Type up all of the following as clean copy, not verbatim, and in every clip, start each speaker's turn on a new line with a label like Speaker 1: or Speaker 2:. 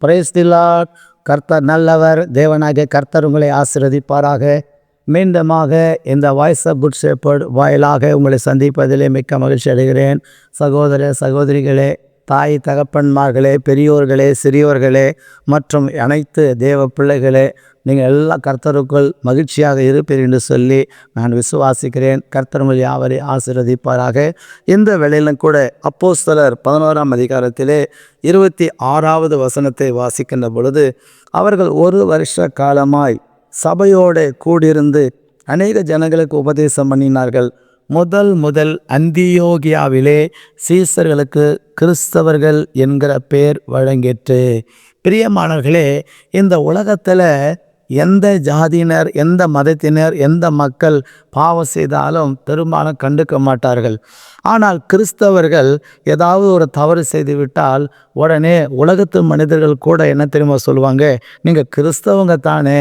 Speaker 1: Praise the Lord. கர்த்தர் நல்லவர். தேவனாகிய கர்த்தர் உங்களை ஆசீர்வதிப்பாராக. மீண்டுமாக இந்த வாய்ஸ் ஆஃப் குட் ஷெப்பர்ட் வாயிலாக உங்களை சந்திப்பதிலே மிக்க மகிழ்ச்சி அடைகிறேன். சகோதர சகோதரிகளே, தாய் தகப்பன்மார்களே, பெரியோர்களே, சிறியோர்களே மற்றும் அனைத்து தேவ பிள்ளைகளே, நீங்கள் எல்லா கர்த்தருக்குள் மகிழ்ச்சியாக இருப்பீர் என்று சொல்லி நான் விசுவாசிக்கிறேன். கர்த்தர் உங்கள் யாவரை ஆசீர்வதிப்பாராக. இந்த வேளையிலும் கூட அப்போஸ்தலர் 11ஆம் அதிகாரத்திலே 26வது வசனத்தை வாசிக்கின்ற பொழுது, அவர்கள் 1 வருஷ காலமாய் சபையோடு கூடியிருந்து அநேக ஜனங்களுக்கு உபதேசம் பண்ணினார்கள். முதல் அந்தியோகியாவிலே சீசர்களுக்கு கிறிஸ்தவர்கள் என்கிற பெயர் வழங்கிற்று. பிரியமானவர்களே, இந்த உலகத்தில் எந்த ஜாதியினர், எந்த மதத்தினர், எந்த மக்கள் பாவம் செய்தாலும் பெரும்பாலும் கண்டுக்க மாட்டார்கள். ஆனால் கிறிஸ்தவர்கள் ஏதாவது ஒரு தவறு செய்து விட்டால் உடனே உலகத்து மனிதர்கள் கூட என்ன தெரியுமா சொல்லுவாங்க, நீங்கள் கிறிஸ்தவங்க தானே,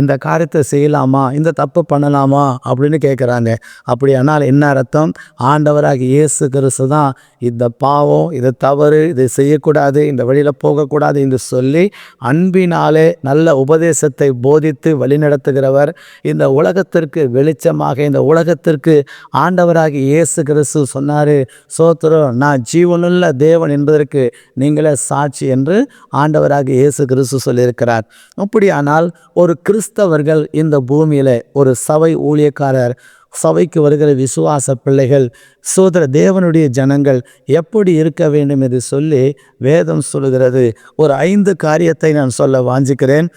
Speaker 1: இந்த காரியத்தை செய்யலாமா, இந்த தப்பு பண்ணலாமா அப்படின்னு கேட்குறாங்க. அப்படியானால் என்ன அர்த்தம்? ஆண்டவராகிய இயேசு கிறிஸ்து தான் இந்த பாவம், இது தவறு, இது செய்யக்கூடாது, இந்த வழியில் போகக்கூடாது என்று சொல்லி அன்பினாலே நல்ல உபதேசத்தை போதித்து வழிநடத்துகிறவர். இந்த உலகத்திற்கு வெளிச்சமாக, இந்த உலகத்திற்கு ஆண்டவராகிய இயேசு கிறிஸ்து சொன்னார், சோத்திரம், நான் ஜீவனுள்ள தேவன் என்பதற்கு நீங்களே சாட்சி என்று ஆண்டவராகிய இயேசு கிறிஸ்து சொல்லியிருக்கிறார். அப்படியானால் ஒரு கிறிஸ்தவர்கள் இந்த பூமியில், ஒரு சபை ஊழியக்காரர், சபைக்கு வருகிற விசுவாச பிள்ளைகள், சோதர தேவனுடைய ஜனங்கள் எப்படி இருக்க வேண்டும் என்று சொல்லி வேதம் சொல்லுகிறது. ஒரு 5 காரியத்தை நான் சொல்ல வாஞ்சிக்கிறேன்.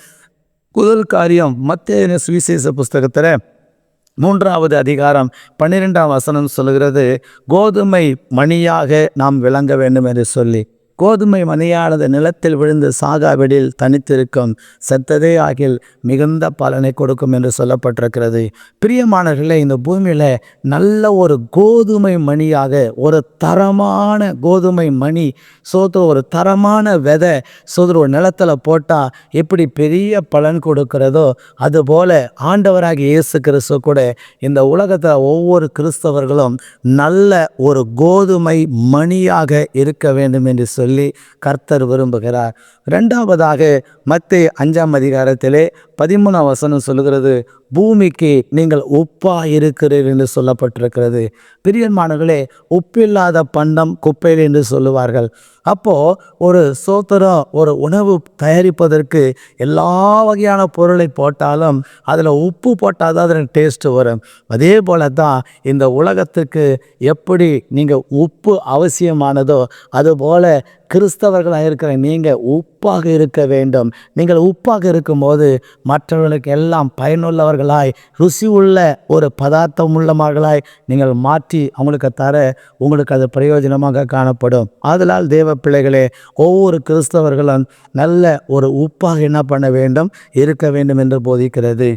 Speaker 1: முதல் காரியம், மத்தேயு சுவிசேஷ புஸ்தகத்தில் 3வது அதிகாரம் 12ஆம் வசனம் சொல்லுகிறது, கோதுமை மணியாக நாம் விளங்க வேண்டும் என்று சொல்லி. கோதுமை மணியானது நிலத்தில் விழுந்து சாகாவிடில் தனித்திருக்கும், செத்ததே ஆகில் மிகுந்த பலனை கொடுக்கும் என்று சொல்லப்பட்டிருக்கிறது. பிரியமானவர்களே, இந்த பூமியில் நல்ல ஒரு கோதுமை மணியாக, ஒரு தரமான கோதுமை மணி, ஒரு தரமான விதை ஒரு நிலத்தில் போட்டால் எப்படி பெரிய பலன் கொடுக்கிறதோ, அதுபோல் ஆண்டவராகிய இயேசு கிறிஸ்து கூட இந்த உலகத்தில் ஒவ்வொரு கிறிஸ்தவர்களும் நல்ல ஒரு கோதுமை மணியாக இருக்க வேண்டும் என்று சொல்லி கர்த்தர் விரும்புகிறார். 2வதாக மத்தேயு 5ஆம் அதிகாரத்திலே 13ஆம் வசனம் சொல்லுகிறது, பூமிக்கு நீங்கள் உப்பா இருக்கிறீர்கள் என்று சொல்லப்பட்டிருக்கிறது. பிரியமானவர்களே, உப்பில்லாத பண்டம் குப்பையில் என்று சொல்லுவார்கள். அப்போது ஒரு ஒரு உணவு தயாரிப்பதற்கு எல்லா வகையான பொருளை போட்டாலும் அதில் உப்பு போட்டால் தான் அதில் டேஸ்ட்டு வரும். அதே போல தான் இந்த உலகத்துக்கு எப்படி நீங்கள் உப்பு அவசியமானதோ, அதுபோல் கிறிஸ்தவர்களாக இருக்கிற நீங்கள் உப்பாக இருக்க வேண்டும். நீங்கள் உப்பாக இருக்கும்போது மற்றவர்களுக்கு எல்லாம் பயனுள்ளவர்களாய், ருசி உள்ள ஒரு பதார்த்தம் உள்ளவர்களாய் நீங்கள் மாற்றி அவங்களுக்கு தர உங்களுக்கு அது பிரயோஜனமாக காணப்படும். ஆதலால் தேவ பிள்ளைகளே, ஒவ்வொரு கிறிஸ்தவர்களும் நல்ல ஒரு உப்பாக என்ன பண்ண வேண்டும், இருக்க வேண்டும் என்று போதிக்கிறது.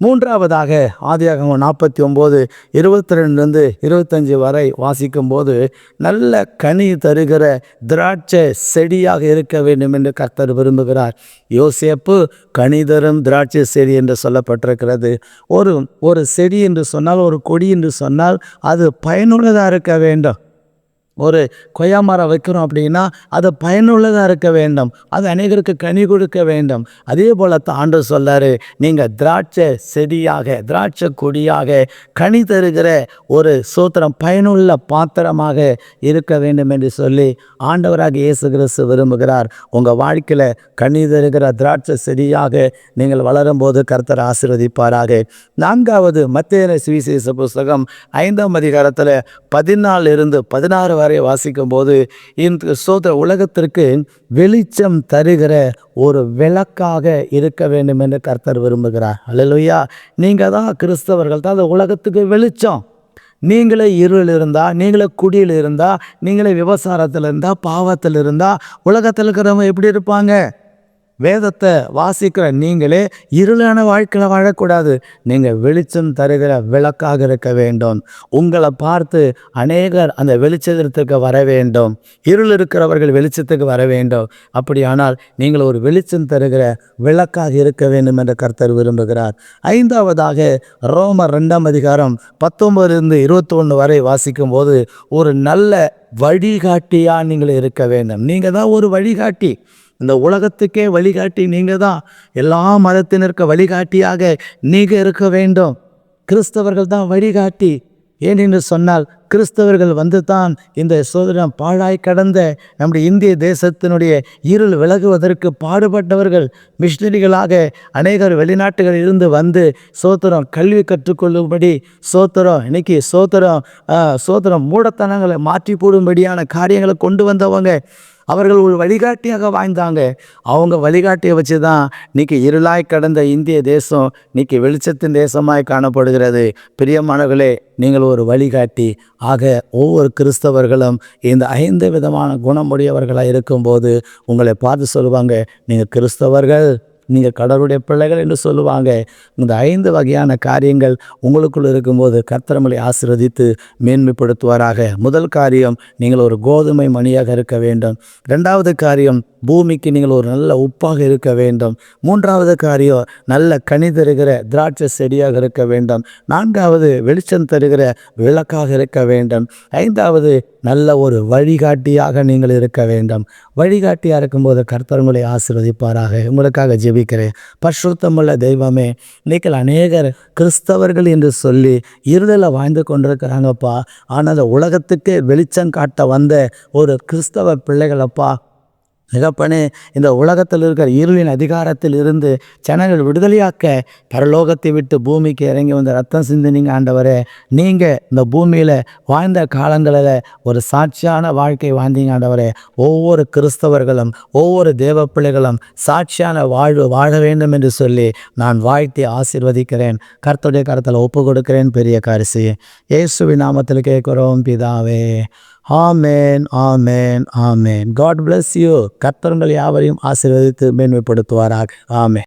Speaker 1: 3வதாக ஆதியாகமம் 49:22-25 வரை வாசிக்கும்போது, நல்ல கனி தருகிற திராட்சை செடியாக இருக்க வேண்டும் என்று கர்த்தர் விரும்புகிறார். யோசேப்பு கனி தரும் திராட்சை செடி என்று சொல்லப்பட்டிருக்கிறது. ஒரு செடி என்று சொன்னால், ஒரு கொடி என்று சொன்னால் அது பயனுள்ளதாக இருக்க வேண்டும். ஒரு கொய்யா மரம் வைக்கிறோம் அப்படின்னா அது பயனுள்ளதாக இருக்க வேண்டும், அது அநேகருக்கு கனி கொடுக்க வேண்டும். அதே போல் தான் ஆண்டவர் சொல்லார், நீங்கள் திராட்சை செடியாக, திராட்சை கொடியாக, கனி தருகிற ஒரு பயனுள்ள பாத்திரமாக இருக்க வேண்டும் என்று சொல்லி ஆண்டவராக இயேசு கிறிஸ்து விரும்புகிறார். உங்கள் வாழ்க்கையில் கனி தருகிற திராட்சை செடியாக நீங்கள் வளரும்போது கர்த்தர் ஆசீர்வதிப்பாராக. 4வது மத்தேயு சுவிசேஷ புஸ்தகம் 5ஆம் அதிகாரத்தில் 14-16 வரை வாசிக்கும் போது, இந்த உலகத்திற்கு வெளிச்சம் தருகிற ஒரு விளக்காக இருக்க வேண்டும் என்று கர்த்தர் விரும்புகிறார். அல்லேலூயா. நீங்கள் தான் கிறிஸ்தவர்கள் தான் அந்த உலகத்துக்கு வெளிச்சம். நீங்களே இருள் இருந்தால், நீங்களே குடியில் இருந்தால், நீங்களே விபசாரத்தில் இருந்தால், பாவத்தில் இருந்தால், உலகத்தில் இருக்கிறவங்க எப்படி இருப்பாங்க? வேதத்தை வாசிக்கிற நீங்களே இருளான வாழ்க்கையில் வாழக்கூடாது. நீங்கள் வெளிச்சம் தருகிற விளக்காக இருக்க வேண்டும். உங்களை பார்த்து அநேகர் அந்த வெளிச்சத்திற்கு வர வேண்டும். இருள் இருக்கிறவர்கள் வெளிச்சத்துக்கு வர வேண்டும். அப்படியானால் நீங்கள் ஒரு வெளிச்சம் தருகிற விளக்காக இருக்க வேண்டும் என்று கர்த்தர் விரும்புகிறார். 5வதாக ரோமர் 2ஆம் அதிகாரம் 19-21 வரை வாசிக்கும் போது, ஒரு நல்ல வழிகாட்டியாக நீங்கள் இருக்க வேண்டும். நீங்கள் தான் ஒரு வழிகாட்டி. இந்த உலகத்துக்கே வழிகாட்டி நீங்கள் தான். எல்லா மதத்தினருக்கு வழிகாட்டியாக நீங்கள் இருக்க வேண்டும். கிறிஸ்தவர்கள் தான் வழிகாட்டி. ஏனென்று சொன்னால் கிறிஸ்தவர்கள் வந்து தான் இந்த சோதனம் பாழாய் கடந்த நம்முடைய இந்திய தேசத்தினுடைய இருள் விலகுவதற்கு பாடுபட்டவர்கள். மிஷினரிகளாக அநேகர் வெளிநாட்டுகளில் இருந்து வந்து சோத்திரம் கல்வி கற்றுக்கொள்ளும்படி, சோத்திரம் இன்னைக்கு சோத்திரம் மூடத்தனங்களை மாற்றி போடும்படியான காரியங்களை கொண்டு வந்தவங்க. அவர்கள் ஒரு வழிகாட்டியாக வாழ்ந்தாங்க. அவங்க வழிகாட்டியை வச்சு தான் இன்னைக்கு இருளாய் கடந்த இந்திய தேசம் இன்னைக்கு வெளிச்சத்தின் தேசமாய் காணப்படுகிறது. பிரியமானவர்களே, நீங்கள் ஒரு வழிகாட்டி. ஆக ஒவ்வொரு கிறிஸ்தவர்களும் இந்த 5 விதமான குணமுடையவர்களாக இருக்கும்போது உங்களை பார்த்து சொல்லுவாங்க, நீங்கள் கிறிஸ்தவர்கள், நீங்கள் கடவுளுடைய பிள்ளைகள் என்று சொல்லுவாங்க. இந்த 5 வகையான காரியங்கள் உங்களுக்குள் இருக்கும்போது கர்த்தர் உங்களை ஆசீர்வதித்து மேன்மைப்படுத்துவாராக. முதல் காரியம், நீங்கள் ஒரு கோதுமை மணியாக இருக்க வேண்டும். 2வது காரியம், பூமிக்கு நீங்கள் ஒரு நல்ல உப்பாக இருக்க வேண்டும். 3வது காரியம், நல்ல கனி தருகிற திராட்சை செடியாக இருக்க வேண்டும். 4வது, வெளிச்சம் தருகிற விளக்காக இருக்க வேண்டும். 5வது, நல்ல ஒரு வழிகாட்டியாக நீங்கள் இருக்க வேண்டும். வழிகாட்டியாக இருக்கும்போது கர்த்தர் உங்களை ஆசீர்வதிப்பாராக. உங்களுக்காக ஜெபிக்கிறேன். பரிசுத்தமுள்ள தெய்வமே, நீங்கள் அநேகர் கிறிஸ்தவர்கள் என்று சொல்லி இருளில் வாழ்ந்து கொண்டிருக்கிறாங்கப்பா. ஆனால் அந்த உலகத்துக்கு வெளிச்சம் காட்ட வந்த ஒரு கிறிஸ்தவ பிள்ளைகளப்பா, தகப்பனே, இந்த உலகத்தில் இருக்கிற இருளின் அதிகாரத்தில் இருந்து ஜனங்கள் விடுதலையாக்க பரலோகத்தை விட்டு பூமிக்கு இறங்கி வந்த ரத்தம் சிந்தினீங்க ஆண்டவரே. நீங்கள் இந்த பூமியில் வாழ்ந்த காலங்களில் ஒரு சாட்சியான வாழ்க்கை வாழ்ந்தீங்க ஆண்டவரே. ஒவ்வொரு கிறிஸ்தவர்களும் ஒவ்வொரு தேவ பிள்ளைகளும் சாட்சியான வாழ்வு வாழ வேண்டும் என்று சொல்லி நான் வாழ்த்தி ஆசீர்வதிக்கிறேன். கர்த்தருடைய கரத்தில் ஒப்பு கொடுக்கிறேன். பெரிய காரிசி இயேசுவின் நாமத்தில் கேட்கிறோம் பிதாவே. ஆமேன், ஆமேன், ஆமேன். God bless you. கர்த்தர் உங்கள் யாவரையும் ஆசீர்வதித்து மேன்மைப்படுத்துவாராக. ஆமேன்.